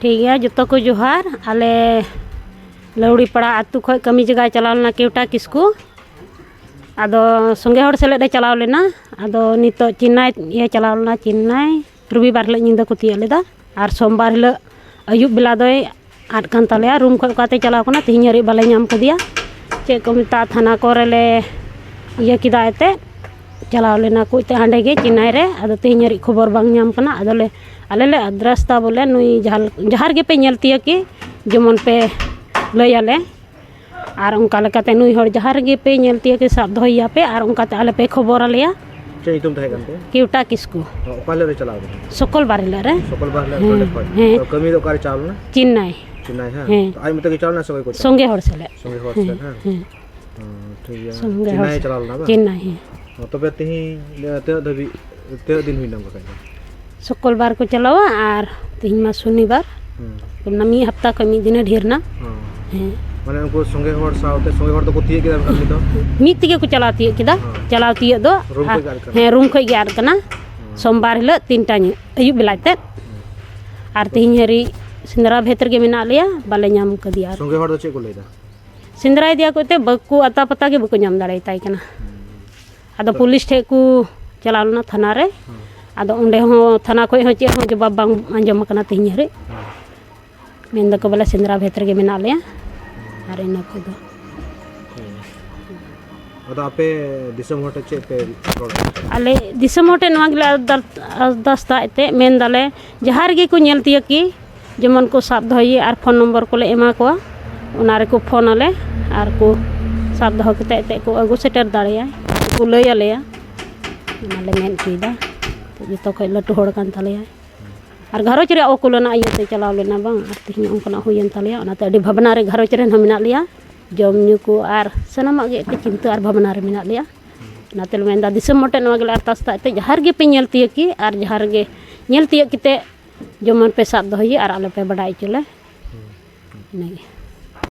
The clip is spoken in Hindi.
ठीक है जो को जोहार आले लौड़ी पड़ा आतु खो कमी जगह चलाव लेना केवटा किस्कू आदो संगे हर सेलेदे चलाव लेना आदो नितो चेन्नई ये चलाव लेना चेन्नई रविवार हिलो निंदा को तिया लेदा और सोमवार हिलो अयुब बेला दोय आद कान तालेया रूम खो काते चलाव कना तिहिं हरि बाले नाम कदिया चे को मिता थाना कोरेले ये किदा एते चलाव लेना कोते हांडे गे चेन्नई रे आदो तिहिं हरि खबर बांग नाम कना आदोले आलेले अद्रास्ता बोले नुई जहार गे पे नेलतिया कि जेमन पे लयाले और उनका लेकाते नुई हर जहार गे पे नेलतिया कि साब दोहिया पे और उनकाते आले पे खबर आलेया चे तुम थाहे कानते केवटा किस्कू पाले रे चलाव सकल बारिला रे तो कमी तो कार चावल ना चेन्नई हां तो आई मत के चावल ना संगे हर सेले हां ठीक है चेन्नई चलाव ना चेन्नई तबे तिहि ते दबी ते दिन हुई नाम का सकल बार को चलावा और तिहिं मा शनिवार नमी हफ्ता कमी दिन ढेर ना माने उनको संगे हर तो को तिये के कमी तो मीत तिगे को चलाती है किदा चलाती है दो हे रूम खै गे आर कना सोमवार हिलो 3टा अयुब बेलाते और तिहिं हरि सिंदरा भेतर गे मेना लिया बाले नाम कदिया संगे हर दो चे को लेदा सिंदरा दिया कोते बकु आता पता के बकु नाम दाड़े ताई कना आदो पुलिस ठे को चलावना थाना रे आदो उंडे हो थाना खो हो चे हो जवाब बांग अंजम कना तिहिं हरि मेन दको बाले सिंदरा भेतर गे मेना लिया और इना को दो अदा पे दिसम होटे चे पे आले दिसम होटे नवा गिला दस्ता एते मेन दाले जहार गे को नेलतिया कि जेमन को साब दोही और फोन नंबर को ले एमा को उना रे को फोन आले और को साब दो कते एते को अगु सेटर दाड़िया को लय आलेया नाले मेन चीदा जो खै लटू होड़ कान तालेया और घरोच रे ओकुलना इते चलाव लेना बांग और तिहिं उनकना हुयन तालेया ओनाते अडी भावना रे घरोच रे मेना लिया जम न्यू को और सनामा गे के चिंता और भावना रे मेना लिया नाते मेंदा दिसम मोटे नवा गेला तास्ता एते जहार गे पे नेलतिया कि और जहार गे नेलतिया किते जमन पे साब दोही और आले पे बडाई चले नहीं